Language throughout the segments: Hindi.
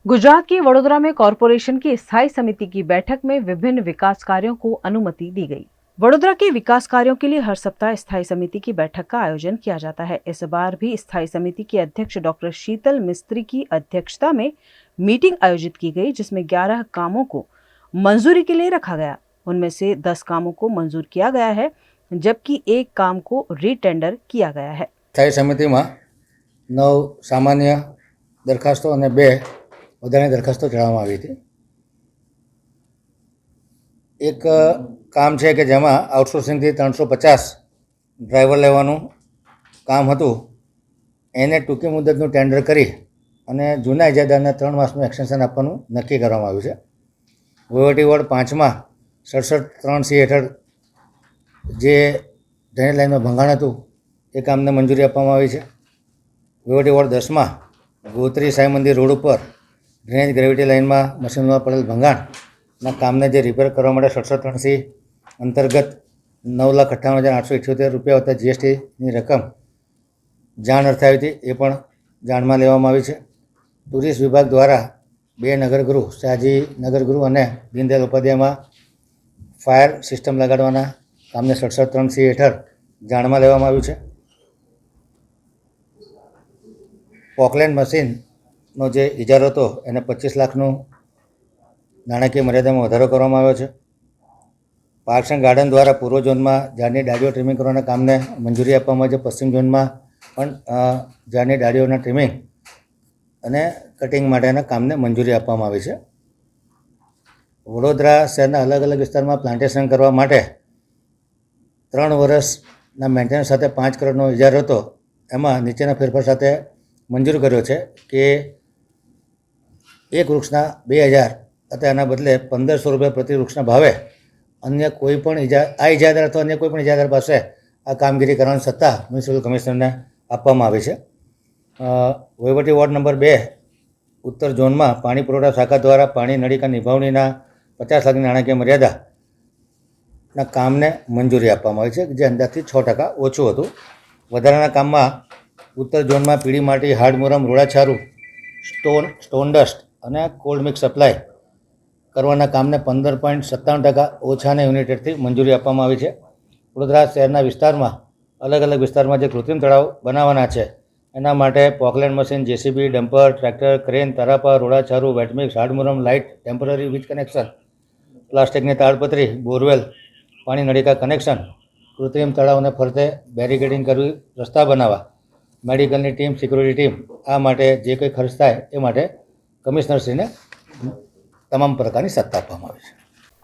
गुजरात के वडोदरा में कॉरपोरेशन की स्थायी समिति की बैठक में विभिन्न विकास कार्यों को अनुमति दी गई। वडोदरा के विकास कार्यों के लिए हर सप्ताह स्थायी समिति की बैठक का आयोजन किया जाता है। इस बार भी स्थायी समिति की अध्यक्ष डॉक्टर शीतल मिस्त्री की अध्यक्षता में मीटिंग आयोजित की गई, जिसमें 11 कामों को मंजूरी के लिए रखा गया। उनमें से 10 कामों को मंजूर किया गया है, जबकि एक काम को रीटेंडर किया गया है। स्थायी समिति में 9 सामान्य दरखास्तों और 2 વધારાની દરખાસ્તો ચડાવવામાં આવી હતી। એક કામ છે કે જેમાં આઉટસોર્સિંગથી 350 ડ્રાઈવર લેવાનું કામ હતું, એને ટૂંકી મુદતનું ટેન્ડર કરી અને જૂના ઇજાદારને 3 માસનું એક્સટેન્શન આપવાનું નક્કી કરવામાં આવ્યું છે। વહીવટી વોર્ડ 5માં 67(3)C હેઠળ જે ડ્રેનેજ લાઇનમાં ભંગાણ હતું એ કામને મંજૂરી આપવામાં આવી છે। વહીવટી વોર્ડ 10માં ગોત્રી સાઈ મંદિર રોડ ઉપર ड्रेनेज ग्रेविटी लाइन में मशीन में पड़ेल भंगाण काम ने रिपेर करने 67(3)C अंतर्गत 9,58,878 रुपया होता GST रकम जाण अर्थे आई थी, ये पण जाण में लेवामां आवी छे। टूरिस्ट विभाग द्वारा 2 नगरगृह शाहजी नगरगृह और दीनदयाल उपाध्याय में फायर सिस्टम लगाड़वाना काम ने 67(3)C हेठळ जाण में लेवामां आव्युं छे। पोकलेंड मशीन नो जे इजारो तो एने 25 लाखનું નાણાકીય મર્યાદામાં વધારો કરવામાં આવ્યો છે। પાર્ક્સ એન્ડ ગાર્ડન દ્વારા પૂર્વ ઝોનમાં ઝાડની ડાળીઓ ટ્રીમિંગ કરવાના કામને મંજૂરી આપવામાં આવી છે। પશ્ચિમ ઝોનમાં પણ ઝાડની ડાળીઓના ટ્રીમિંગ અને કટિંગ માટેના કામને મંજૂરી આપવામાં આવી છે। વડોદરા શહેરના અલગ અલગ વિસ્તારમાં પ્લાન્ટેશન કરવા માટે 3 વર્ષના મેન્ટેનન્સ સાથે 5 કરોડનો ઇજારો હતો, એમાં નીચેના ફેરફાર સાથે મંજૂર કર્યો છે કે एक वृक्षना 2000 अथवा एना बदले 1500 रुपया प्रति वृक्षना भावे अन्य कोईपण इजादार अथवा अन्य कोईपण इजादार पासे आ कामगीरी करवानी सत्ता म्युनिसिपल कमिशनर ने आपवामां आवी छे। वहीवटी वोर्ड नंबर 2 उत्तर झोन में पाणी पुरवठा शाखा द्वारा पाणी नळिका निभावणीना 50 लाखनी नाणाकीय मर्यादा काम ने मंजूरी आपवामां आवी छे, जे अंदाजथी 6% ओछुं हतुं। वधाराना काम में उत्तर झोन में पीળી माटी, हार्डमुरम, रोड़ाछारू, स्टोन डस्ट અને કોલ્ડ મિક્સ સપ્લાય કરવાના કામને 15.57% ઓછાના યુનિટ રેટથી મંજૂરી આપવામાં આવી છે। વડોદરા શહેરના વિસ્તારમાં અલગ અલગ વિસ્તારમાં જે કૃત્રિમ તળાવ બનાવવાના છે એના માટે Poclain machine, JCB, dumper, tractor, crane, તરાપા, રોડાછારું, વેટમિક્સ, હાર્ડમુરમ, લાઇટ, ટેમ્પરરી વીજ કનેક્શન, પ્લાસ્ટિકની તાડપત્રી, બોરવેલ, પાણી નળિકા કનેક્શન, કૃત્રિમ તળાવને ફરતે બેરિકેડિંગ કરવી, રસ્તા બનાવવા, મેડિકલની ટીમ, સિક્યુરિટી ટીમ, આ માટે જે કંઈ ખર્ચ થાય એ માટે कमिश्नर श्री ने तमाम प्रकार की सत्ता आपवामां आवी छे।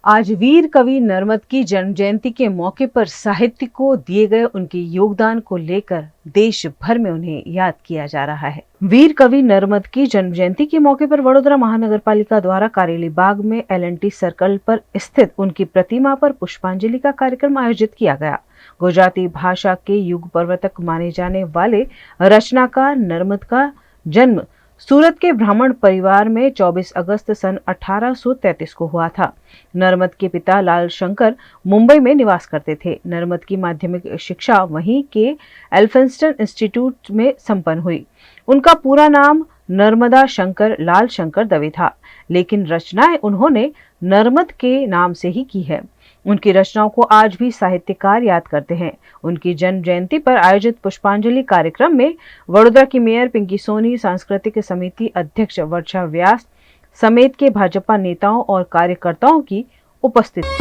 आज वीर कवि नर्मद की जन्म जयंती के मौके पर साहित्य को दिए गए उनके योगदान को लेकर देश भर में उन्हें याद किया जा रहा है। वीर कवि नर्मद की जन्म जयंती के मौके पर वडोदरा महानगर पालिका द्वारा कारेली बाग में LNT सर्कल पर स्थित उनकी प्रतिमा पर पुष्पांजलि का कार्यक्रम आयोजित किया गया। गुजराती भाषा के युग प्रवर्तक माने जाने वाले रचनाकार नर्मद का जन्म सूरत के ब्राह्मण परिवार में 24 अगस्त सन 1833 को हुआ था। नर्मद के पिता लाल शंकर मुंबई में निवास करते थे। नर्मद की माध्यमिक शिक्षा वहीं के एल्फिंस्टन इंस्टीट्यूट में संपन्न हुई। उनका पूरा नाम नर्मदा शंकर लाल शंकर दवे था, लेकिन रचनाएं उन्होंने नर्मद के नाम से ही की है। उनकी रचनाओं को आज भी साहित्यकार याद करते हैं। उनकी जन्म जयंती पर आयोजित पुष्पांजलि कार्यक्रम में वडोदरा की मेयर पिंकी सोनी, सांस्कृतिक समिति अध्यक्ष वर्षा व्यास समेत के भाजपा नेताओं और कार्यकर्ताओं की उपस्थिति।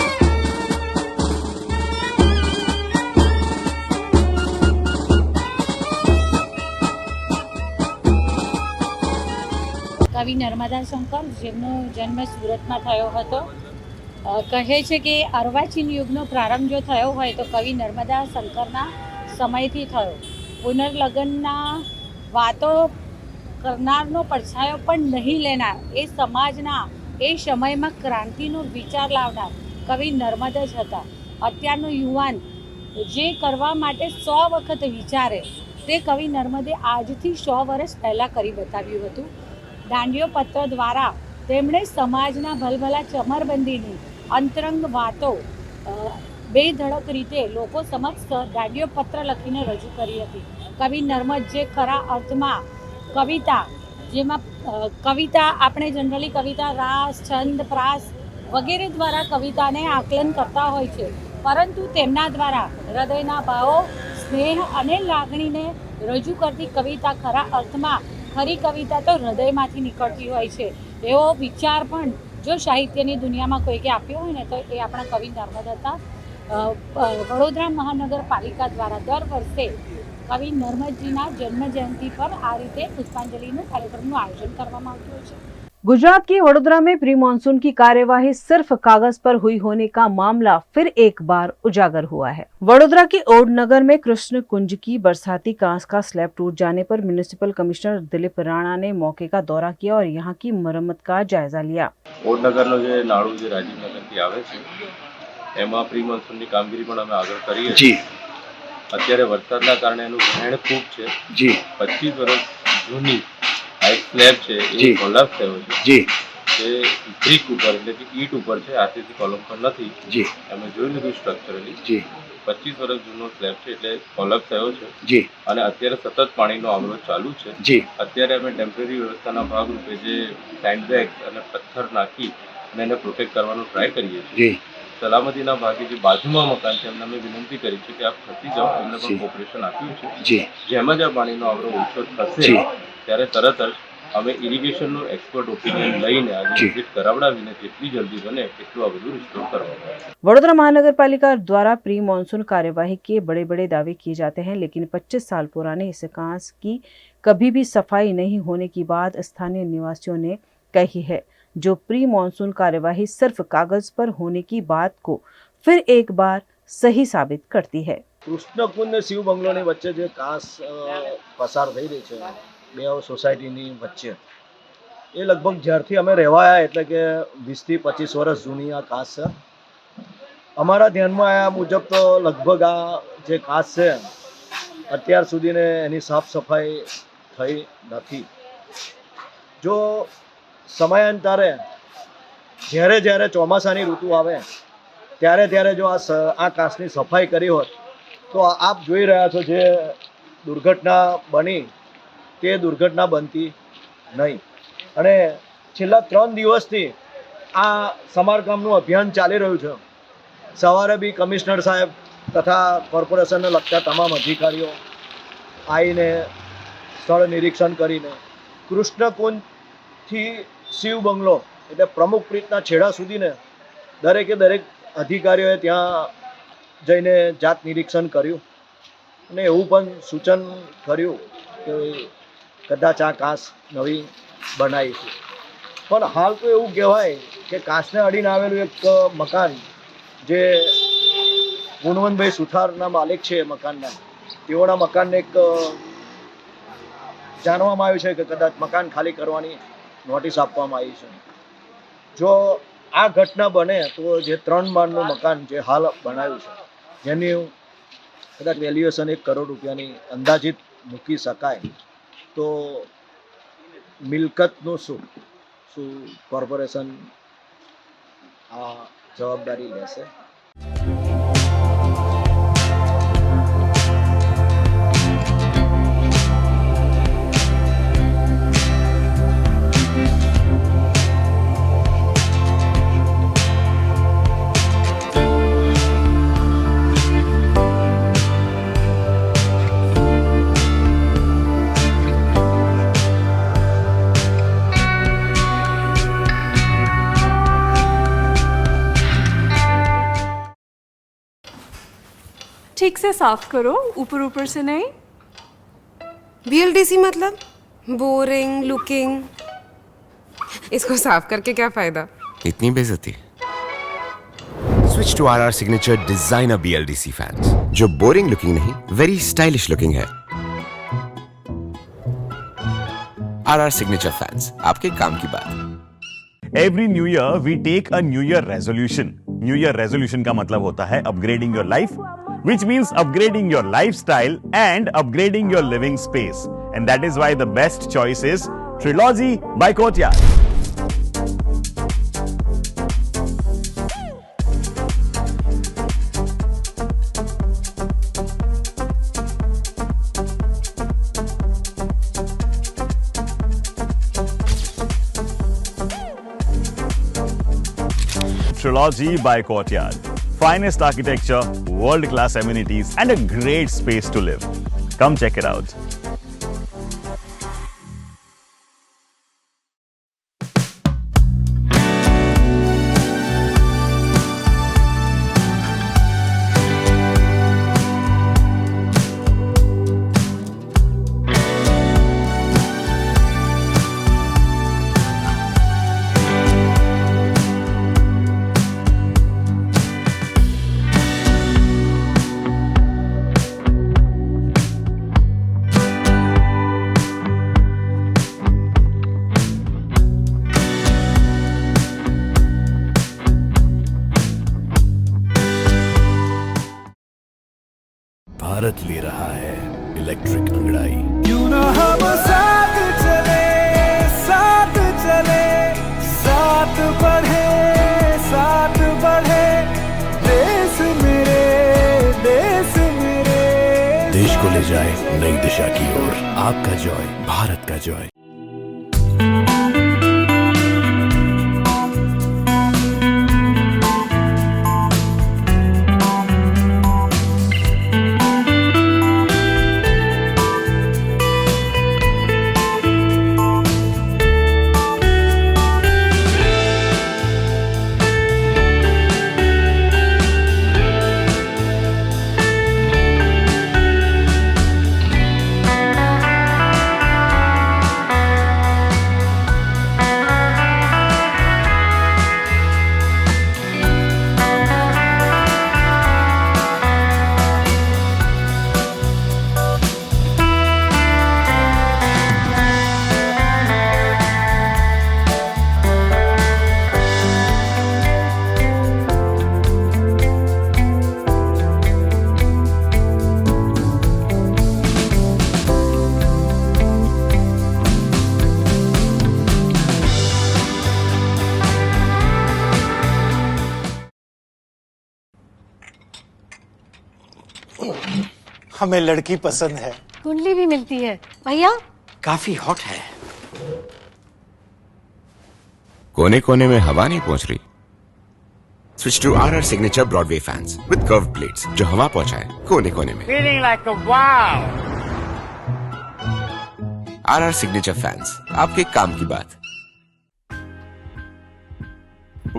कवि नर्मदा शंकर જેમનો જન્મ સુરતમાં થયો હતો। કહે છે કે અર્વાચીન યુગનો પ્રારંભ જો થયો હોય તો કવિ નર્મદા શંકરના સમયથી થયો। પુનર્લગ્નના વાતો કરનારનો પડછાયો પણ નહીં લેનાર, એ સમાજના એ સમયમાં ક્રાંતિનો વિચાર લાવનાર કવિ નર્મદ જ હતા। અત્યારનો યુવાન જે કરવા માટે 100 વખત વિચારે તે કવિ નર્મદે આજથી 100 વર્ષ પહેલાં કરી બતાવ્યું હતું। દાંડિયો પત્ર દ્વારા તેમણે સમાજના ભલભલા ચમરબંધીની અંતરંગ વાતો બેધડક રીતે લોકો સમક્ષ દાંડિયો પત્ર લખીને રજૂ કરી હતી। કવિ નર્મદ જે ખરા અર્થમાં કવિતા, જેમાં કવિતા આપણે જનરલી કવિતા રાસ છંદ પ્રાસ વગેરે દ્વારા કવિતાને આકલન કરતા હોય છે, પરંતુ તેમના દ્વારા હૃદયના ભાવો સ્નેહ અને લાગણીને રજૂ કરતી કવિતા ખરા અર્થમાં ખરી કવિતા તો હૃદયમાંથી નીકળતી હોય છે. એવો વિચાર પણ જો સાહિત્યની દુનિયામાં કોઈકે આપ્યો હોય ને તો એ આપણા કવિ નર્મદ હતા. વડોદરા મહાનગરપાલિકા દ્વારા દર વર્ષે કવિ નર્મદજીના જન્મ જયંતિ પર આ રીતે પુષ્પાંજલિનું કાર્યક્રમનું આયોજન કરવામાં આવતું હોય છે. गुजरात के वडोदरा में प्री मानसून की कार्यवाही सिर्फ कागज पर हुई होने का मामला फिर एक बार उजागर हुआ है. वडोदरा के ओडनगर में कृष्ण कुंज की बरसाती कांस का स्लैब टूट जाने पर म्युनिसिपल कमिश्नर दिलीप राणा ने मौके का दौरा किया और यहाँ की मरम्मत का जायजा लिया. ઓડનગરનો જે નાળું જે રાજીવનગરથી આવે છે એમાં પ્રી મોન્સૂનની કામગીરી પણ અમે આગળ કરીએ છીએ. અત્યારે વરસાદના કારણે એનું વહેણ ખૂબ છે. 25 વર્ષ જૂની આ એક સ્લેબ છે એ કોલાપ્સ થયો છે. જે બ્રિક ઉપર એટલે કે ઈટ ઉપર છે, આરસીસી કોલમ પર નથી. અમે જોઈ લીધું સ્ટ્રક્ચરલી 25 વર્ષ જૂનો સ્લેબ છે એટલે કોલાપ્સ થયો છે અને અત્યારે સતત પાણીનો આવરો ચાલુ છે. અત્યારે અમે ટેમ્પરરી વ્યવસ્થાના ભાગરૂપે જે સેન્ડબેગ અને પથ્થર નાખી અને એને પ્રોટેક્ટ કરવાનો ટ્રાય કરીએ છીએ. સલામતીના ભાગે જે બાજુમાં મકાન છે એમને અમે વિનંતી કરી છે કે આપ ખસી જાઓ, એમને પણ કોપરેશન આપ્યું છે. જેમ જ આ પાણીનો આવરો ઓછો થશે ત્યારે તરત જ અમે ઇરિગેશનનું એક્સપર્ટ ઓપિનિયન લઈને આજે વિઝિટ કરાવડાવીને જેટલી જલ્દી બને એટલું આ બધું રિસ્ટોર કરવાનું. वडोदरा महानगर पालिका द्वारा प्री मानसून कार्यवाही के बड़े बड़े दावे किए जाते हैं, लेकिन 25 साल पुराने इस कांस की कभी भी सफाई नहीं होने की बात स्थानीय निवासियों ने कही है, जो प्री मानसून कार्यवाही सिर्फ कागज पर होने की बात को फिर एक बार सही साबित करती है. કૃષ્ણકુંજ ને શિવ બંગલોની વચ્ચે જે કાંસ પસાર થઈ રહી છે બે સોસાયટીની વચ્ચે, એ લગભગ જ્યારથી અમે રહેવા આવ્યા એટલે કે 20 થી 25 વર્ષ જૂની આ કાંસ છે. અમારા ધ્યાનમાં આવ્યા મુજબ તો લગભગ આ જે કાંસ છે અત્યાર સુધીને એની સાફ સફાઈ થઈ નથી. જો સમયાંતરે જ્યારે જ્યારે ચોમાસાની ઋતુ આવે ત્યારે ત્યારે જો આ કાંસની સફાઈ કરી હોત તો આપ જોઈ રહ્યા છો જે દુર્ઘટના બની તે દુર્ઘટના બનતી નહીં. અને છેલ્લા 3 દિવસથી આ સમારકામનું અભિયાન ચાલી રહ્યું છે. સવારે બી કમિશનર સાહેબ તથા કોર્પોરેશનને લગતા તમામ અધિકારીઓ આવીને સ્થળ નિરીક્ષણ કરીને કૃષ્ણકુંજથી શિવ બંગલો એટલે પ્રમુખ પ્રીતના છેડા સુધીને દરેકે દરેક અધિકારીઓએ ત્યાં જઈને જાત નિરીક્ષણ કર્યું અને એવું પણ સૂચન કર્યું કે કદાચ આ કાંસ નવી બનાવી છે. પણ હાલ તો એવું કહેવાય કે કાંસને અડીને આવેલું એક મકાન જે ગુણવંતભાઈ સુથારના માલિક છે મકાનના, તેઓના મકાનને એક જાણવામાં આવ્યું છે કે કદાચ મકાન ખાલી કરવાની નોટિસ આપવામાં આવી છે. જો આ ઘટના બને તો જે 3 માળનું મકાન જે હાલ બનાવ્યું છે જેની કદાચ વેલ્યુએશન 1 કરોડ રૂપિયાની અંદાજિત મૂકી શકાય, તો મિલકતનું શું કોર્પોરેશન આ જવાબદારી લેશે? ठीक से साफ करो, ऊपर ऊपर से नहीं. BLDC मतलब बोरिंग लुकिंग, इसको साफ करके क्या फायदा? इतनी बेइज्जती. Switch to RR signature designer BLDC fans, जो बोरिंग लुकिंग नहीं, वेरी स्टाइलिश लुकिंग है. RR सिग्नेचर फैंस, आपके काम की बात. Every new year we take a new year resolution. New year resolution का मतलब होता है upgrading your life, which means upgrading your lifestyle and upgrading your living space. And that is why the best choice is Trilogy by Courtyard. Trilogy by Courtyard. Finest architecture, world-class amenities, and a great space to live. Come check it out. Bharat ले रहा है इलेक्ट्रिक अंगड़ाई। क्यों ना हम साथ चले, साथ चले, साथ बढ़े, साथ बढ़े, देश मेरे, देश मेरे। देश को ले जाए नई दिशा की ओर। आपका जॉय, भारत का जॉय। हमें लड़की पसंद है। कुंडली भी मिलती है भैया। काफी हॉट है। कोने कोने में हवा नहीं पहुंच रही। Switch to RR Signature Broadway fans with curved plates जो हवा पहुंचाए कोने कोने में। Feeling like a wow. RR Signature fans, आपके काम की बात।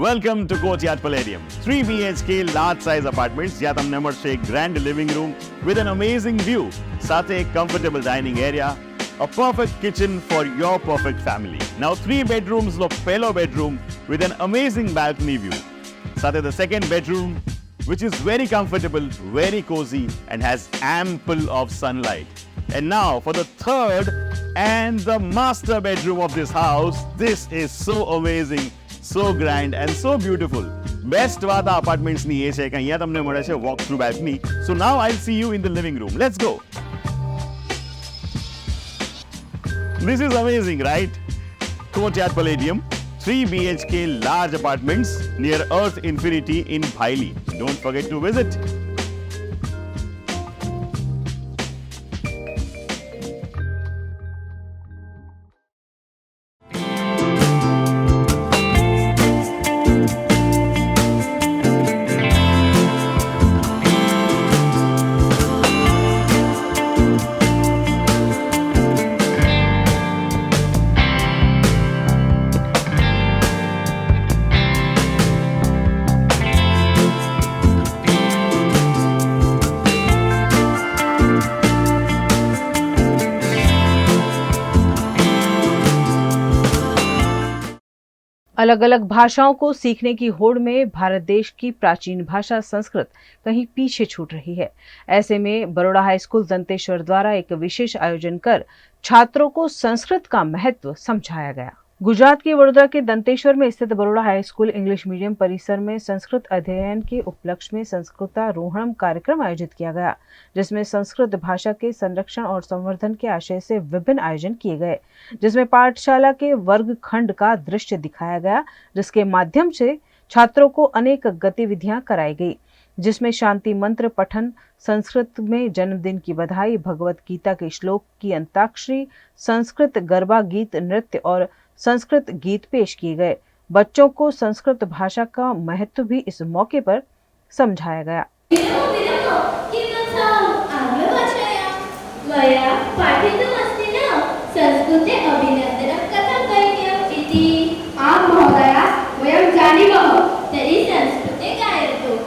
Welcome to Courtyard Palladium. 3 BHK large size apartments જ્યાં તમને મળશે એક grand living room with an amazing view, સાથે એક comfortable dining area, a perfect kitchen for your perfect family. Now 3 bedrooms નો પહેલો bedroom with an amazing balcony view. સાથે the second bedroom which is very comfortable, very cozy and has ample of sunlight. And now for the third and the master bedroom of this house. This is so amazing, so grand and so beautiful. Best વાત આ apartments ની એ છે કે અહીંયા તમને મળે છે walk through balcony. So now I'll see you in the living room. Let's go. This is amazing, right? Courtyard Palladium, 3 BHK large apartments near Earth Infinity in Bhaili. Don't forget to visit. अलग अलग भाषाओं को सीखने की होड़ में भारत देश की प्राचीन भाषा संस्कृत कहीं पीछे छूट रही है। ऐसे में बड़ौदा हाई स्कूल दंतेश्वर द्वारा एक विशेष आयोजन कर छात्रों को संस्कृत का महत्व समझाया गया। गुजरात के वडोदरा के दंतेश्वर में स्थित Baroda high school English medium परिसर में संस्कृत अध्ययन के उपलक्ष्य में संस्कृतारोहणम कार्यक्रम आयोजित किया गया, जिसमें संस्कृत भाषा के संरक्षण और संवर्धन के आशय से विभिन्न आयोजन किए गए, जिसमें पाठशाला के वर्ग खंड का दृश्य दिखाया गया, जिसके माध्यम से छात्रों को अनेक गतिविधियां कराई गई, जिसमें शांति मंत्र पठन, संस्कृत में जन्मदिन की बधाई, भगवत गीता के श्लोक की अंताक्षरी, संस्कृत गरबा गीत नृत्य और संस्कृत गीत पेश किए गए। बच्चों को संस्कृत भाषा का महत्व भी इस मौके पर समझाया गया। संस्कृते अभिनन्दनं कथं करणीयम् इति आं महोदया वयं जानीमः तर्हि संस्कृते गायतु।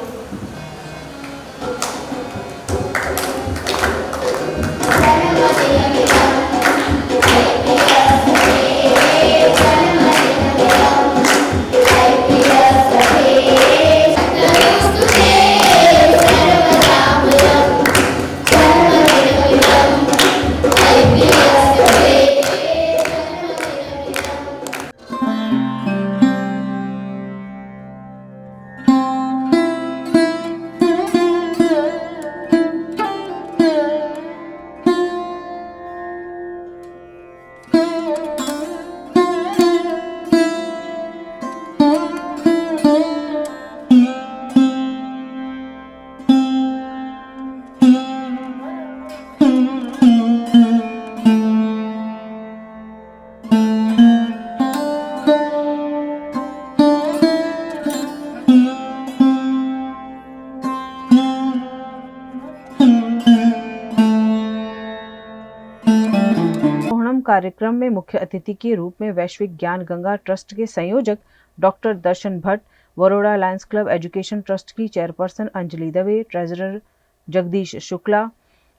कार्यक्रम में मुख्य अतिथि के रूप में वैश्विक ज्ञान गंगा ट्रस्ट के संयोजक doctor Darshan Bhatt, Baroda lions club education trust की चेयरपर्सन अंजलि दवे, ट्रेजरर जगदीश शुक्ला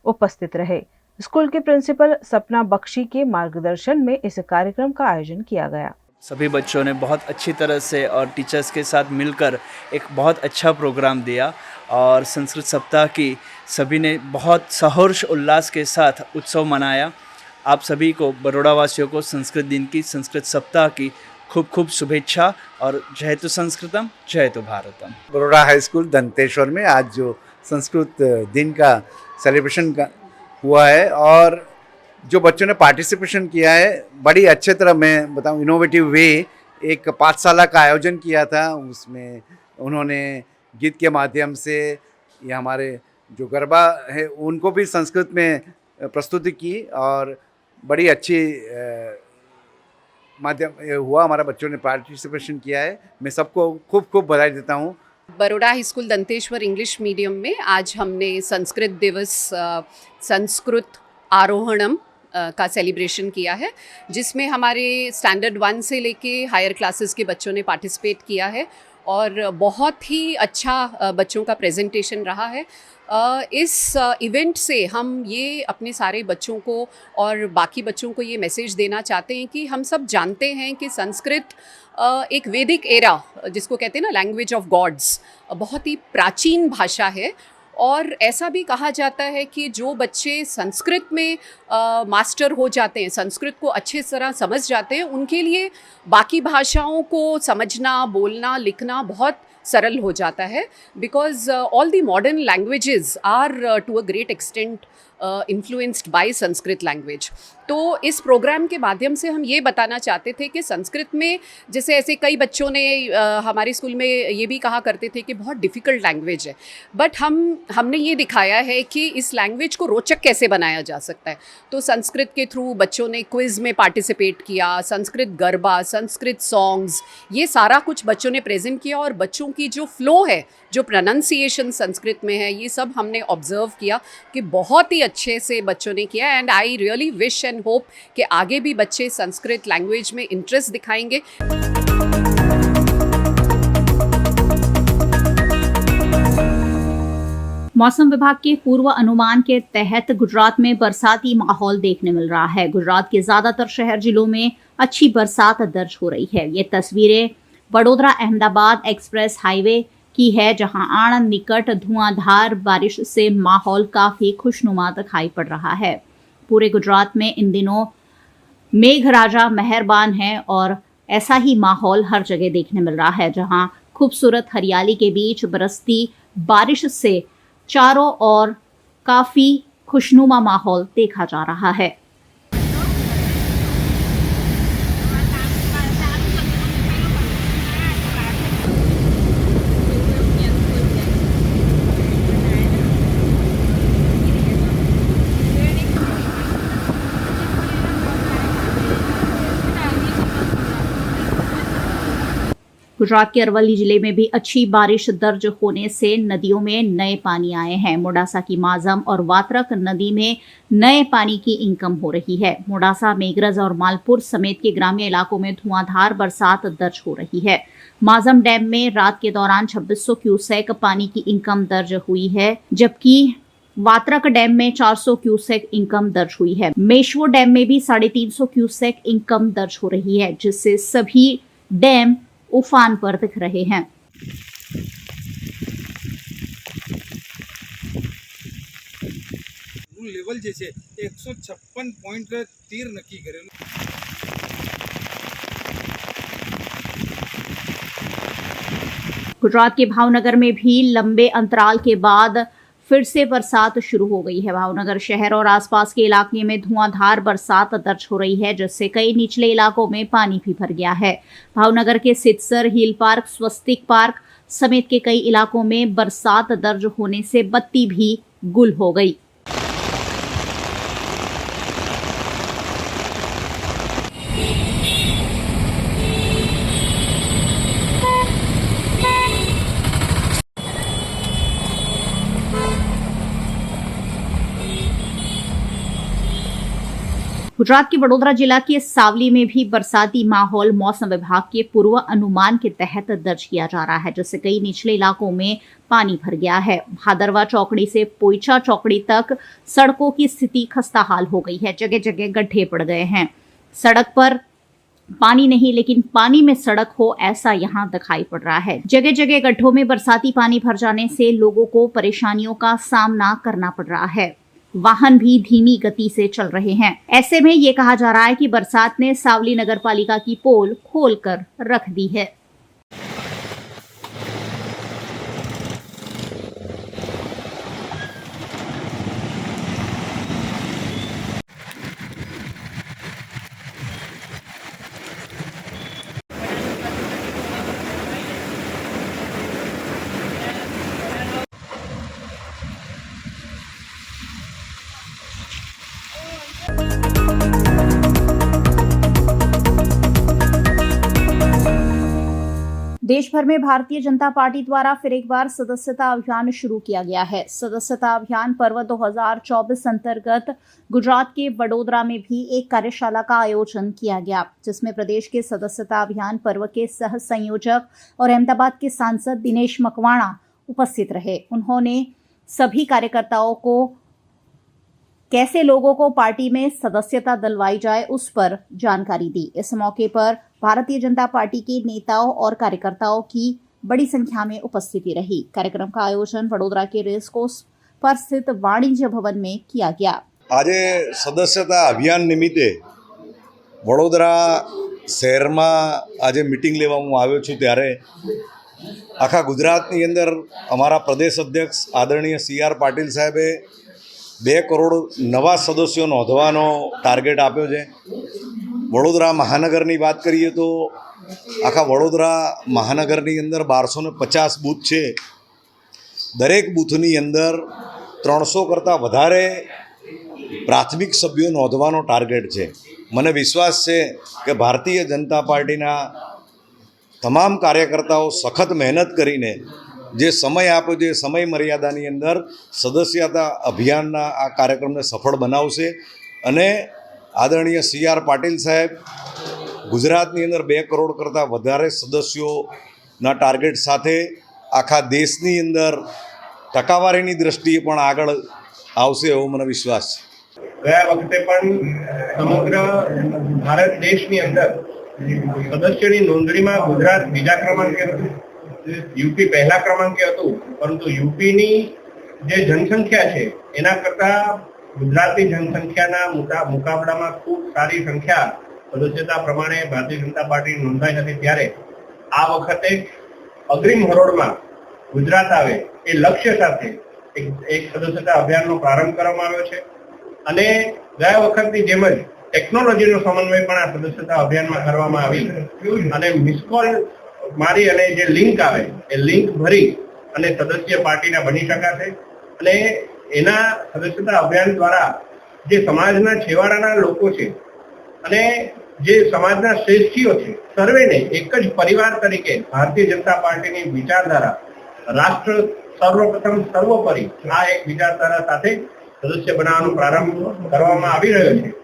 उपस्थित रहे। स्कूल के प्रिंसिपल सपना बख्शी के मार्गदर्शन में इस कार्यक्रम का आयोजन किया गया। सभी बच्चों ने बहुत अच्छी तरह से और टीचर्स के साथ मिलकर एक बहुत अच्छा प्रोग्राम दिया और संस्कृत सप्ताह की सभी ने बहुत सहर्ष उल्लास के साथ उत्सव मनाया। आप सभी को, बरोड़ा वासियों को संस्कृत दिन की, संस्कृत सप्ताह की खूब खूब शुभेच्छा और जय तो संस्कृतम जय तो भारतम। बरोड़ा हाई स्कूल दंतेश्वर में आज जो संस्कृत दिन का सेलिब्रेशन हुआ है और जो बच्चों ने पार्टिसिपेशन किया है, बड़ी अच्छे तरह मैं बताऊं इनोवेटिव वे एक पाठशाला का आयोजन किया था। उसमें उन्होंने गीत के माध्यम से या हमारे जो गरबा है उनको भी संस्कृत में प्रस्तुति की और बड़ी अच्छी माध्यम हुआ। हमारा बच्चों ने पार्टिसिपेशन किया है, मैं सबको खूब खूब बधाई देता हूँ। Baroda high school Danteshwar English medium में आज हमने संस्कृत दिवस संस्कृत आरोहणम का सेलिब्रेशन किया है, जिसमें हमारे स्टैंडर्ड 1 से लेके हायर क्लासेस के बच्चों ने पार्टिसिपेट किया है और बहुत ही अच्छा बच्चों का प्रेजेंटेशन रहा है। इस इवेंट से हम ये अपने सारे बच्चों को और बाकी बच्चों को ये मैसेज देना चाहते हैं कि हम सब जानते हैं कि संस्कृत एक वैदिक एरा, जिसको कहते हैं ना लैंग्वेज ऑफ गॉड्स, बहुत ही प्राचीन भाषा है और ऐसा भी कहा जाता है कि जो बच्चे संस्कृत में मास्टर हो जाते हैं, संस्कृत को अच्छे तरह समझ जाते हैं, उनके लिए बाकी भाषाओं को समझना, बोलना, लिखना बहुत सरल हो जाता है, because all the modern languages are to a great extent influenced by Sanskrit language. तो इस प्रोग्राम के माध्यम से हम ये बताना चाहते थे कि संस्कृत में, जैसे ऐसे कई बच्चों ने हमारे स्कूल में ये भी कहा करते थे कि बहुत डिफ़िकल्ट लैंग्वेज है, बट हमने ये दिखाया है कि इस लैंग्वेज को रोचक कैसे बनाया जा सकता है। तो संस्कृत के थ्रू बच्चों ने क्विज़ में पार्टिसिपेट किया, संस्कृत गरबा, संस्कृत सॉन्ग्स, ये सारा कुछ बच्चों ने प्रेजेंट किया और बच्चों की जो फ्लो है, जो प्रोनाउंसिएशन संस्कृत में है, ये सब हमने ऑब्जर्व किया कि बहुत ही अच्छे से बच्चों ने किया। And I really wish and hope कि आगे भी बच्चे संस्कृत लैंग्वेज में इंटरेस्ट दिखाएंगे। मौसम विभाग के पूर्व अनुमान के तहत गुजरात में बरसाती माहौल देखने मिल रहा है। गुजरात के ज्यादातर शहर जिलों में अच्छी बरसात दर्ज हो रही है। ये तस्वीरें वडोदरा अहमदाबाद एक्सप्रेस हाईवे की है, जहां आणंद निकट धुआंधार बारिश से माहौल काफी खुशनुमा दिखाई पड़ रहा है। पूरे गुजरात में इन दिनों मेघराजा मेहरबान है और ऐसा ही माहौल हर जगह देखने मिल रहा है, जहां खूबसूरत हरियाली के बीच बरसती बारिश से चारों ओर काफी खुशनुमा माहौल देखा जा रहा है। गुजरात के अरवली जिले में भी अच्छी बारिश दर्ज होने से नदियों में नए पानी आए हैं। मोडासा की माजम और वात्रक नदी में नए पानी की इनकम हो रही है। मोडासा, मेघरज और मालपुर समेत के ग्रामीण इलाकों में धुआंधार बरसात दर्ज हो रही है। माजम डैम में रात के दौरान 2600 क्यूसेक पानी की इनकम दर्ज हुई है, जबकि वात्रक डैम में 400 क्यूसेक इनकम दर्ज हुई है। मेश्वो डैम में भी 350 क्यूसेक इनकम दर्ज हो रही है, जिससे सभी डैम उफान पर दिख रहे हैं। लेवल जैसे 156.13 नक्की करेલું। गुजरात के भावनगर में भी लंबे अंतराल के बाद फिर से बरसात शुरू हो गई है। भावनगर शहर और आसपास के इलाके में धुआंधार बरसात दर्ज हो रही है, जिससे कई निचले इलाकों में पानी भी भर गया है। भावनगर के सितसर, हिल पार्क, स्वस्तिक पार्क समेत के कई इलाकों में बरसात दर्ज होने से बत्ती भी गुल हो गई। गुजरात के वडोदरा जिला के सावली में भी बरसाती माहौल मौसम विभाग के पूर्व अनुमान के तहत दर्ज किया जा रहा है, जिससे कई निचले इलाकों में पानी भर गया है। भादरवा चौकड़ी से पोइचा चौकड़ी तक सड़कों की स्थिति खस्ताहाल हो गई है। जगह जगह गड्ढे पड़ गए हैं। सड़क पर पानी नहीं, लेकिन पानी में सड़क हो, ऐसा यहाँ दिखाई पड़ रहा है। जगह जगह गड्ढों में बरसाती पानी भर जाने से लोगों को परेशानियों का सामना करना पड़ रहा है। वाहन भी धीमी गति से चल रहे हैं। ऐसे में ये कहा जा रहा है कि बरसात ने सावली नगर पालिका की पोल खोलकर रख दी है। देश भर में भारतीय जनता पार्टी द्वारा फिर एक बार सदस्यता अभियान शुरू किया गया है। सदस्यता अभियान पर्व 2024 अंतर्गत गुजरात के वडोदरा में भी एक कार्यशाला का आयोजन किया गया, जिसमें प्रदेश के सदस्यता अभियान पर्व के सह संयोजक और अहमदाबाद के सांसद दिनेश मकवाणा उपस्थित रहे। उन्होंने सभी कार्यकर्ताओं को कैसे लोगों को पार्टी में सदस्यता दिलवाई जाए, उस पर जानकारी दी। इस मौके पर भारतीय जनता पार्टी के नेताओं और कार्यकर्ताओं की बड़ी संख्या में उपस्थिति रही। कार्यक्रम का आयोजन वडोदरा के रेस कोर्स पर स्थित वाणिज्य भवन में किया गया। आज सदस्यता अभियान निमित्ते वडोदरा शहर में आज मीटिंग लेवामां आव्यो छुं, त्यारे आखा गुजरातनी अंदर अमारा प्रदेश अध्यक्ष आदरणीय CR पाटील साहेबे 2 करोड़ नवा सदस्यों नोंधवानो टार्गेट आप्यो छे। वडोदरा महानगरनी बात करिए तो आखा वडोदरा महानगरनी अंदर 1250 बूथ छे। दरेक बूथनी अंदर 300 करता वधारे प्राथमिक सभ्यों नोंधवानो टार्गेट छे। मने विश्वास छे कि भारतीय जनता पार्टीना तमाम कार्यकर्ताओं सखत मेहनत करीने जे समय आप्यो छे, समय मर्यादानी अंदर सदस्यता अभियानना आ कार्यक्रमने सफल बनावशे। अने आदरणीय CR पाटील साहेब गुजरातनी अंदर 2 करोड़ करता वधारे सदस्योना टार्गेट साथे आखा देशनी अंदर टकावारीनी दृष्टिए पण आगळ आवशे एवो મને विश्वास छे। गया वखते पण समग्र भारत देशनी अंदर सदस्यनी नोंधणीमां गुजरात बीजा क्रमांके हतुं, यूपी पहला क्रमांके हतुं, परंतु यूपीनी जे जनसंख्या छे एना करता गुजराती जनसंख्याना मुकाबलामां खूब सारी संख्या सदस्यता प्रमाणे भारतीय जनता पार्टी नोंधाई हती। त्यारे आ वखते अग्रिम हरोळमां गुजरात आवे ए लक्ष्य साथे एक सदस्यता अभियाननो प्रारंभ करवामां आव्यो छे। अने गया वखतनी जेम ज टेक्नोलॉजीनो समन्वय पण आ सदस्यता अभियानमां करवामां आवी अने मिसकॉल मारी अने जे लिंक आवे ए लिंक भरी अने सदस्य पार्टीना बनी शकाशे। अने एना सदस्यता अभियान द्वारा जे समाजना छेवाड़ाना लोको छे अने જે સમાજના શ્રેષ્ઠીઓ છે સર્વેને એક જ પરિવાર તરીકે ભારતીય જનતા પાર્ટીની વિચારધારા રાષ્ટ્ર સર્વપ્રથમ સર્વોપરી આ એક વિચારધારા સાથે સદસ્ય બનાવવાનો પ્રારંભ કરવામાં આવી રહ્યો છે।